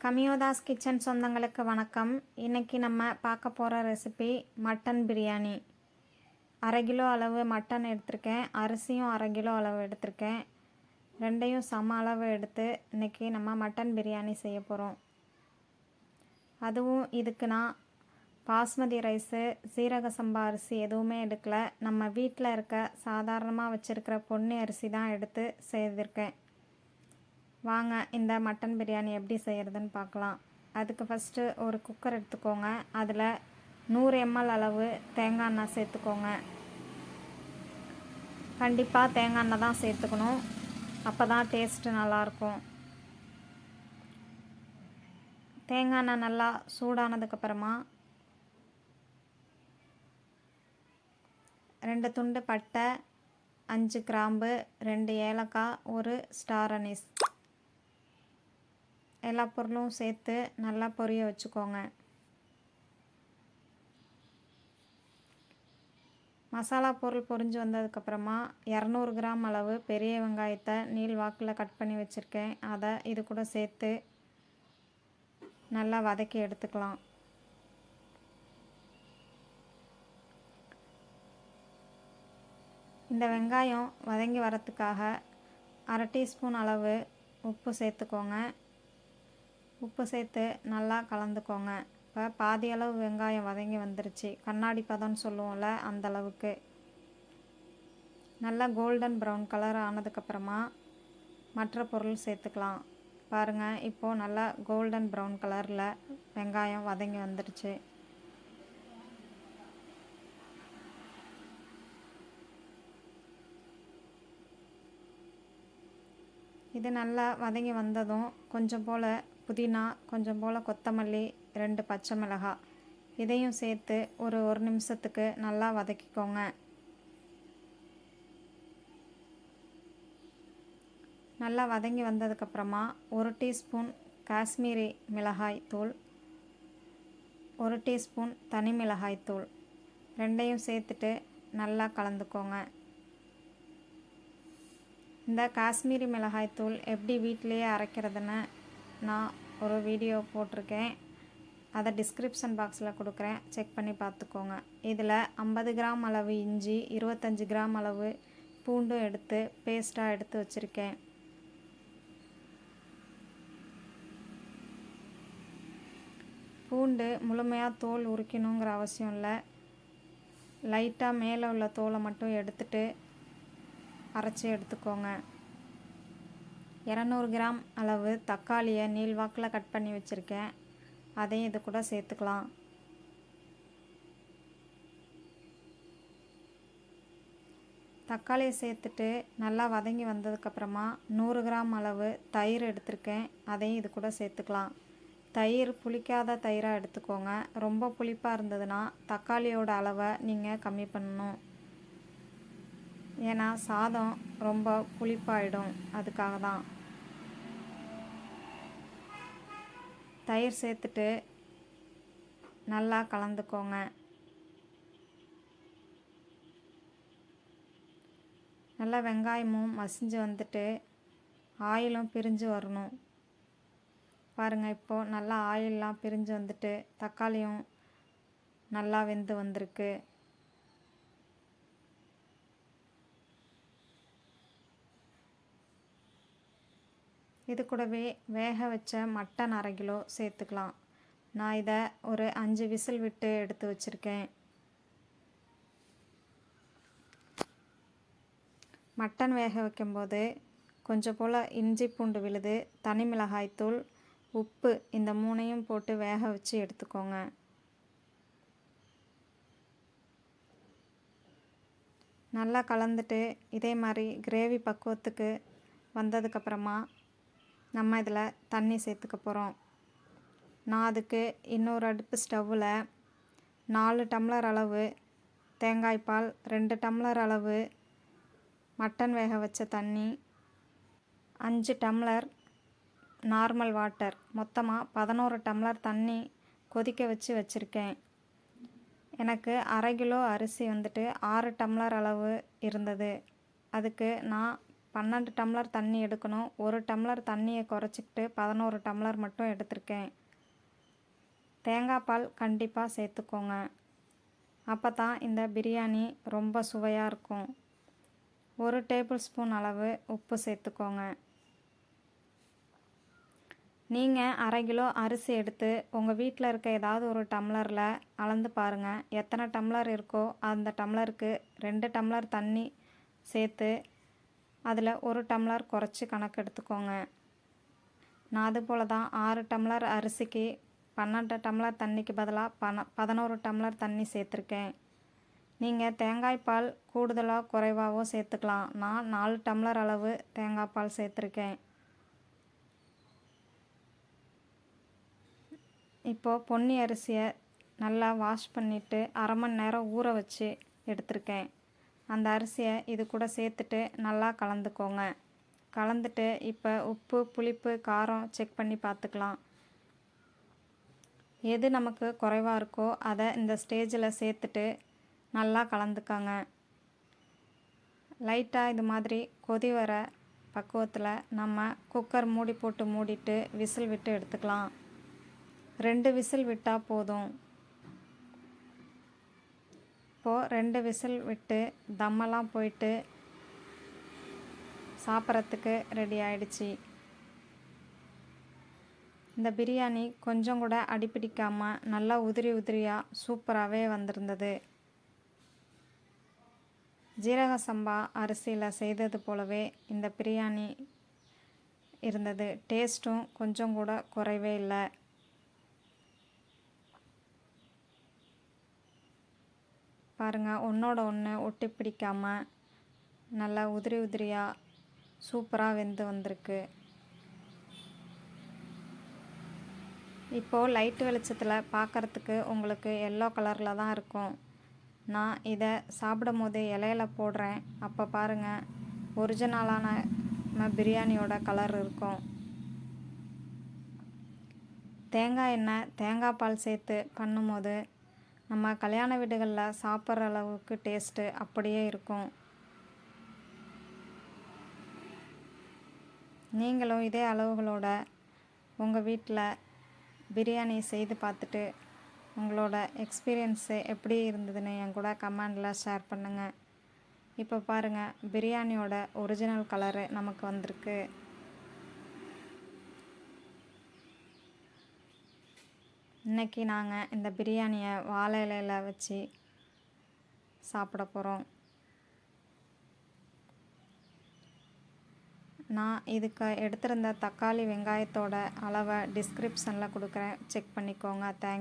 கமியோதாஸ் kitchen சொந்தங்களுக்கு வணக்கம். இன்றைக்கி நம்ம பார்க்க போகிற ரெசிபி மட்டன் பிரியாணி. 1/2 கிலோ அளவு மட்டன் எடுத்திருக்கேன். அரிசியும் 1/2 கிலோ அளவு எடுத்திருக்கேன். ரெண்டையும் சம அளவு எடுத்து இன்றைக்கி நம்ம மட்டன் பிரியாணி செய்ய போகிறோம். அதுவும் இதுக்கு நான் பாஸ்மதி ரைஸு, சீரக சம்பா அரிசி எதுவுமே எடுக்கலை. நம்ம வீட்டில் இருக்க சாதாரணமாக வச்சுருக்கிற பொன்னி அரிசி தான் எடுத்து செய்திருக்கேன். வாங்க இந்த மட்டன் பிரியாணி எப்படி செய்கிறதுன்னு பார்க்கலாம். அதுக்கு ஃபஸ்ட்டு ஒரு குக்கர் எடுத்துக்கோங்க. அதில் 100 ml அளவு தேங்காய் எண்ணெய் சேர்த்துக்கோங்க. கண்டிப்பாக தேங்காய் எண்ணெய் தான் சேர்த்துக்கணும், அப்போ தான் டேஸ்ட்டு நல்லாயிருக்கும். தேங்காய் எண்ணெய் நல்லா சூடானதுக்கப்புறமா 2 துண்டு பட்டை, 5 கிராம்பு, 2 ஏலக்காய், 1 ஸ்டார் அனீஸ் எல்லா பொருளும் சேர்த்து நல்லா பொரிய வச்சுக்கோங்க. மசாலா பொருள் பொரிஞ்சு வந்ததுக்கப்புறமா 200 கிராம் அளவு பெரிய வெங்காயத்தை நீள் வாக்கில் கட் பண்ணி வச்சுருக்கேன். அதை இது கூட சேர்த்து நல்லா வதக்கி எடுத்துக்கலாம். இந்த வெங்காயம் வதங்கி வரத்துக்காக 1/2 டீஸ்பூன் அளவு உப்பு சேர்த்துக்கோங்க. உப்பு சேர்த்து நல்லா கலந்துக்கோங்க. இப்போ பாதி அளவு வெங்காயம் வதங்கி வந்துருச்சு. கண்ணாடி பதம்னு சொல்லுவோம்ல, அந்த அளவுக்கு நல்லா கோல்டன் ப்ரௌன் கலர் ஆனதுக்கப்புறமா மற்ற பொருள் சேர்த்துக்கலாம். பாருங்கள், இப்போது நல்லா கோல்டன் ப்ரௌன் கலரில் வெங்காயம் வதங்கி வந்துருச்சு. இது நல்லா வதங்கி வந்ததும் கொஞ்சம் போல் புதினா, கொஞ்சம் போல் கொத்தமல்லி, 2 பச்சை மிளகாய் இதையும் சேர்த்து ஒரு நிமிஷத்துக்கு நல்லா வதக்கிக்கோங்க. நல்லா வதங்கி வந்ததுக்கப்புறமா 1 டீஸ்பூன் காஷ்மீரி மிளகாய் தூள், 1 டீஸ்பூன் தனி மிளகாய் தூள் ரெண்டையும் சேர்த்துட்டு நல்லா கலந்துக்கோங்க. இந்த காஷ்மீரி மிளகாய் தூள் எப்படி வீட்டிலையே அரைக்கிறதுன்னு நான் ஒரு வீடியோ போட்டிருக்கேன். அதை டிஸ்கிரிப்ஷன் பாக்ஸில் கொடுக்குறேன், செக் பண்ணி பார்த்துக்கோங்க. இதில் 50 கிராம் அளவு இஞ்சி, 25 கிராம் அளவு பூண்டும் எடுத்து பேஸ்ட்டாக எடுத்து வச்சுருக்கேன். பூண்டு முழுமையாக தோல் உரிக்கணுங்கிற அவசியம் இல்லை. லைட்டாக மேலே உள்ள தோலை மட்டும் எடுத்துட்டு அரைச்சி எடுத்துக்கோங்க. 200 கிராம் அளவு தக்காளியை நீள்வாக்கில் கட் பண்ணி வச்சுருக்கேன். அதையும் இது கூட சேர்த்துக்கலாம். தக்காளியை சேர்த்துட்டு நல்லா வதங்கி வந்ததுக்கப்புறமா 100 கிராம் அளவு தயிர் எடுத்திருக்கேன். அதையும் இது கூட சேர்த்துக்கலாம். தயிர் புளிக்காத தயிராக எடுத்துக்கோங்க. ரொம்ப புளிப்பாக இருந்ததுன்னா தக்காளியோட அளவை நீங்கள் கம்மி பண்ணணும். ஏன்னா சாதம் ரொம்ப புளிப்பாயிடும், அதுக்காக தான். தயிர் சேர்த்துட்டு நல்லா கலந்துக்கோங்க. நல்லா வெங்காயமும் மசிஞ்சு வந்துட்டு ஆயிலும் பிரிஞ்சு வரணும். பாருங்கள், இப்போது நல்லா ஆயிலெலாம் பிரிஞ்சு வந்துட்டு தக்காளியும் நல்லா வெந்து வந்திருக்கு. இது கூடவே வேக வச்ச மட்டன் 1/2 கிலோ சேர்த்துக்கலாம். நான் இதை ஒரு 5 விசில் விட்டு எடுத்து வச்சுருக்கேன். மட்டன் வேக வைக்கும்போது கொஞ்சம் போல் இஞ்சி பூண்டு விழுது, தனி மிளகாய்த்தூள், உப்பு இந்த 3ஐயும் போட்டு வேக வச்சு எடுத்துக்கோங்க. நல்லா கலந்துட்டு இதே மாதிரி கிரேவி பக்குவத்துக்கு வந்ததுக்கப்புறமா நம்ம இதில் தண்ணி சேர்த்துக்க போகிறோம். நான் அதுக்கு இன்னொரு அடுப்பு ஸ்டவ்வில் 4 டம்ளர் அளவு தேங்காய் பால், 2 டம்ளர் அளவு மட்டன் வேக வச்ச தண்ணி, 5 டம்ளர் நார்மல் வாட்டர், மொத்தமாக 11 டம்ளர் தண்ணி கொதிக்க வச்சு வச்சுருக்கேன். எனக்கு 1/2 கிலோ அரிசி வந்துட்டு 6 டம்ளர் அளவு இருந்தது. அதுக்கு நான் 12 டம்ளர் தண்ணி எடுக்கணும். 1 டம்ளர் தண்ணியை குறைச்சிக்கிட்டு 11 டம்ளர் மட்டும் எடுத்திருக்கேன். தேங்காய் பால் கண்டிப்பாக சேர்த்துக்கோங்க. அப்போ தான் இந்த பிரியாணி ரொம்ப சுவையாக இருக்கும். 1 டேபிள் ஸ்பூன் அளவு உப்பு சேர்த்துக்கோங்க. நீங்கள் அரை கிலோ அரிசி எடுத்து உங்கள் வீட்டில் இருக்க ஏதாவது ஒரு டம்ளரில் அளந்து பாருங்கள். எத்தனை டம்ளர் இருக்கோ அந்த டம்ளருக்கு 2 டம்ளர் தண்ணி சேர்த்து அதில் 1 டம்ளர் குறைச்சி கணக்கு எடுத்துக்கோங்க. நான் அதுபோல் தான் 6 டம்ளர் அரிசிக்கு 12 டம்ளர் தண்ணிக்கு பதிலாக 11 டம்ளர் தண்ணி சேர்த்துருக்கேன். நீங்கள் தேங்காய் பால் கூடுதலாக குறைவாகவோ சேர்த்துக்கலாம். நான் 4 டம்ளர் அளவு தேங்காய் பால் சேர்த்துருக்கேன். இப்போது பொன்னி அரிசியை நல்லா வாஷ் பண்ணிவிட்டு அரை மணி நேரம் ஊற வச்சு எடுத்திருக்கேன். அந்த அரிசியை இது கூட சேர்த்துட்டு நல்லா கலந்துக்கோங்க. கலந்துட்டு இப்போ உப்பு, புளிப்பு, காரம் செக் பண்ணி பார்த்துக்கலாம். எது நமக்கு குறைவாக இருக்கோ அதை இந்த ஸ்டேஜில் சேர்த்துட்டு நல்லா கலந்துக்கோங்க. லைட்டாக இது மாதிரி கொதி வர பக்குவத்தில் நம்ம குக்கர் மூடி போட்டு மூடிட்டு விசில் விட்டு எடுத்துக்கலாம். 2 விசில் விட்டால் போதும். இப்போது 2 விசில் விட்டு தம்மெல்லாம் போயிட்டு சாப்பிட்றதுக்கு ரெடி ஆயிடுச்சு. இந்த பிரியாணி கொஞ்சம் கூட அடிப்பிடிக்காமல் நல்லா உதிரி உதிரியாக சூப்பராகவே வந்திருந்தது. ஜீரக சம்பா அரிசியில் செய்தது போலவே இந்த பிரியாணி இருந்தது. டேஸ்ட்டும் கொஞ்சம் கூட குறைவே இல்லை. பாருங்கள், ஒன்றோட ஒன்று ஒட்டி பிடிக்காமல் நல்லா உதிரி உதிரியாக சூப்பராக வெந்து வந்திருக்கு. இப்போது லைட் வெளிச்சத்தில் பார்க்குறதுக்கு உங்களுக்கு எல்லோ கலரில் தான் இருக்கும். நான் இதை சாப்பிடும் போது இலையில போடுறேன். அப்போ பாருங்கள், ஒரிஜினலான பிரியாணியோட கலர் இருக்கும். தேங்காய் எண்ணெய், தேங்காய் பால் சேர்த்து பண்ணும்போது நம்ம கல்யாண வீடுகளில் சாப்பிட்ற அளவுக்கு டேஸ்ட்டு அப்படியே இருக்கும். நீங்களும் இதே அளவுகளோட உங்கள் வீட்டில் பிரியாணி செய்து பார்த்துட்டு உங்களோட எக்ஸ்பீரியன்ஸு எப்படி இருந்ததுன்னு என் கூட கமெண்டில் ஷேர் பண்ணுங்கள். இப்போ பாருங்கள், பிரியாணியோட ஒரிஜினல் கலரு நமக்கு வந்திருக்கு. இன்றைக்கி நாங்கள் இந்த பிரியாணியை வாழை இலையில் வச்சு சாப்பிட போகிறோம். நான் இதுக்கு எடுத்திருந்த தக்காளி, வெங்காயத்தோட அளவை டிஸ்கிரிப்ஷனில் கொடுக்குறேன், செக் பண்ணிக்கோங்க. தேங்க்ஸ்.